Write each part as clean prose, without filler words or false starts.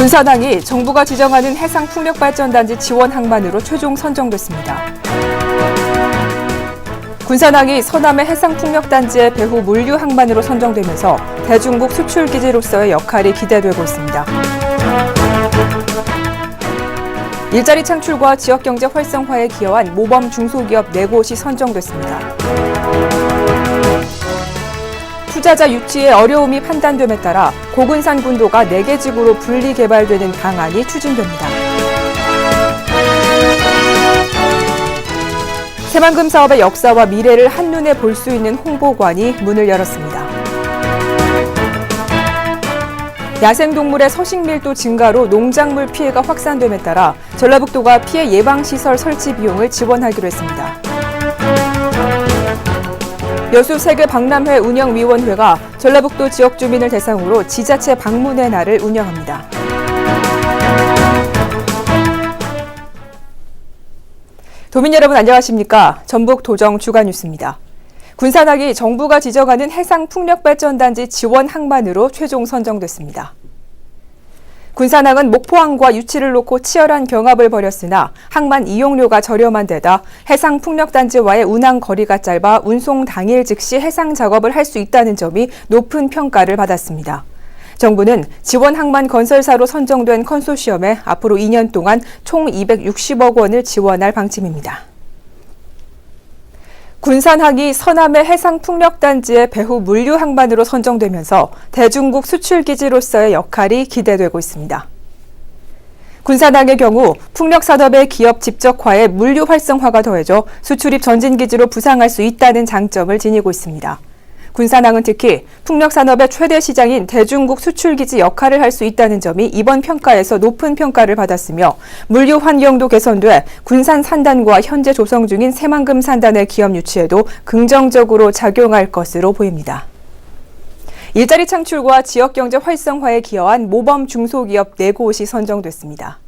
군산항이 정부가 지정하는 해상풍력발전단지 지원 항만으로 최종 선정됐습니다. 군산항이 서남의 해상풍력단지의 배후 물류 항만으로 선정되면서 대중국 수출기지로서의 역할이 기대되고 있습니다. 일자리 창출과 지역경제 활성화에 기여한 모범 중소기업 4곳이 선정됐습니다. 투자자 유치에 어려움이 판단됨에 따라 고군산 군도가 4개 지구로 분리 개발되는 방안이 추진됩니다. 새만금 사업의 역사와 미래를 한눈에 볼 수 있는 홍보관이 문을 열었습니다. 야생동물의 서식 밀도 증가로 농작물 피해가 확산됨에 따라 전라북도가 피해 예방시설 설치 비용을 지원하기로 했습니다. 여수 세계박람회 운영위원회가 전라북도 지역 주민을 대상으로 지자체 방문의 날을 운영합니다. 도민 여러분 안녕하십니까? 전북 도정 주간 뉴스입니다. 군산항이 정부가 지정하는 해상풍력발전단지 지원 항만으로 최종 선정됐습니다. 군산항은 목포항과 유치를 놓고 치열한 경합을 벌였으나 항만 이용료가 저렴한 데다 해상풍력단지와의 운항 거리가 짧아 운송 당일 즉시 해상 작업을 할 수 있다는 점이 높은 평가를 받았습니다. 정부는 지원 항만 건설사로 선정된 컨소시엄에 앞으로 2년 동안 총 260억 원을 지원할 방침입니다. 군산항이 서남의 해상풍력단지의 배후 물류 항만으로 선정되면서 대중국 수출기지로서의 역할이 기대되고 있습니다. 군산항의 경우 풍력산업의 기업 집적화에 물류 활성화가 더해져 수출입 전진기지로 부상할 수 있다는 장점을 지니고 있습니다. 군산항은 특히 풍력산업의 최대 시장인 대중국 수출기지 역할을 할 수 있다는 점이 이번 평가에서 높은 평가를 받았으며 물류 환경도 개선돼 군산 산단과 현재 조성 중인 새만금 산단의 기업 유치에도 긍정적으로 작용할 것으로 보입니다. 일자리 창출과 지역경제 활성화에 기여한 모범 중소기업 4곳이 선정됐습니다.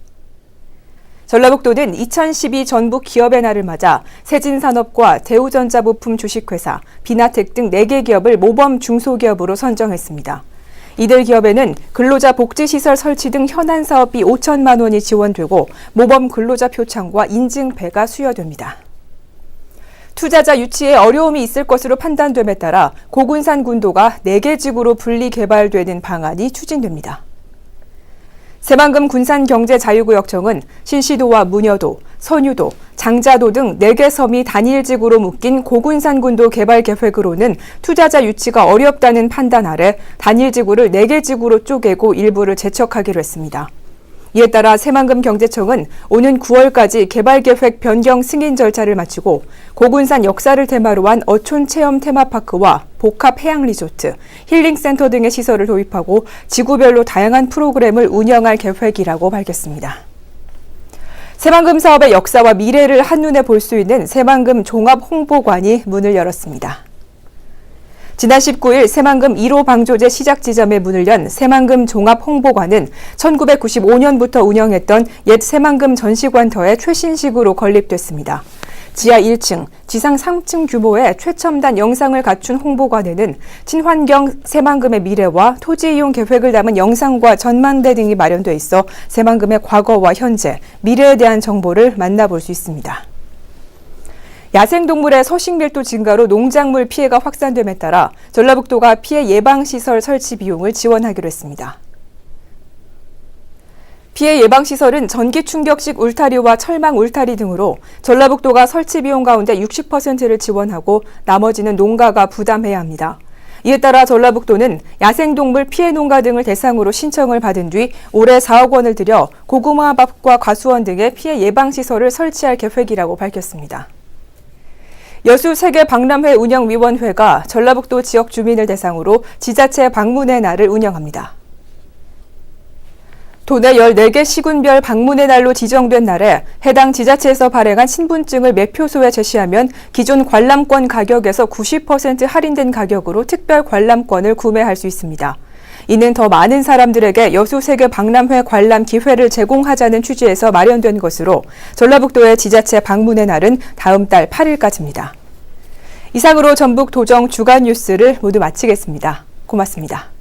전라북도는 2012 전북 기업의 날을 맞아 세진산업과 대우전자부품 주식회사, 비나텍 등 4개 기업을 모범 중소기업으로 선정했습니다. 이들 기업에는 근로자 복지시설 설치 등 현안 사업비 5천만 원이 지원되고 모범 근로자 표창과 인증배가 수여됩니다. 투자자 유치에 어려움이 있을 것으로 판단됨에 따라 고군산 군도가 4개 지구로 분리 개발되는 방안이 추진됩니다. 새만금 군산경제자유구역청은 신시도와 무녀도, 선유도, 장자도 등 4개 섬이 단일지구로 묶인 고군산군도 개발 계획으로는 투자자 유치가 어렵다는 판단 아래 단일지구를 4개 지구로 쪼개고 일부를 재척하기로 했습니다. 이에 따라 새만금경제청은 오는 9월까지 개발계획 변경 승인 절차를 마치고 고군산 역사를 테마로 한 어촌체험 테마파크와 복합해양리조트, 힐링센터 등의 시설을 도입하고 지구별로 다양한 프로그램을 운영할 계획이라고 밝혔습니다. 새만금 사업의 역사와 미래를 한눈에 볼 수 있는 새만금 종합홍보관이 문을 열었습니다. 지난 19일 새만금 1호 방조제 시작 지점에 문을 연 새만금 종합홍보관은 1995년부터 운영했던 옛 새만금 전시관터의 최신식으로 건립됐습니다. 지하 1층, 지상 3층 규모의 최첨단 영상을 갖춘 홍보관에는 친환경 새만금의 미래와 토지 이용 계획을 담은 영상과 전망대 등이 마련돼 있어 새만금의 과거와 현재, 미래에 대한 정보를 만나볼 수 있습니다. 야생동물의 서식 밀도 증가로 농작물 피해가 확산됨에 따라 전라북도가 피해 예방시설 설치 비용을 지원하기로 했습니다. 피해 예방시설은 전기 충격식 울타리와 철망 울타리 등으로 전라북도가 설치 비용 가운데 60%를 지원하고 나머지는 농가가 부담해야 합니다. 이에 따라 전라북도는 야생동물 피해 농가 등을 대상으로 신청을 받은 뒤 올해 4억 원을 들여 고구마밥과 과수원 등의 피해 예방시설을 설치할 계획이라고 밝혔습니다. 여수 세계박람회 운영위원회가 전라북도 지역 주민을 대상으로 지자체 방문의 날을 운영합니다. 도내 14개 시군별 방문의 날로 지정된 날에 해당 지자체에서 발행한 신분증을 매표소에 제시하면 기존 관람권 가격에서 90% 할인된 가격으로 특별 관람권을 구매할 수 있습니다. 이는 더 많은 사람들에게 여수 세계박람회 관람 기회를 제공하자는 취지에서 마련된 것으로 전라북도의 지자체 방문의 날은 다음 달 8일까지입니다. 이상으로 전북 도정 주간 뉴스를 모두 마치겠습니다. 고맙습니다.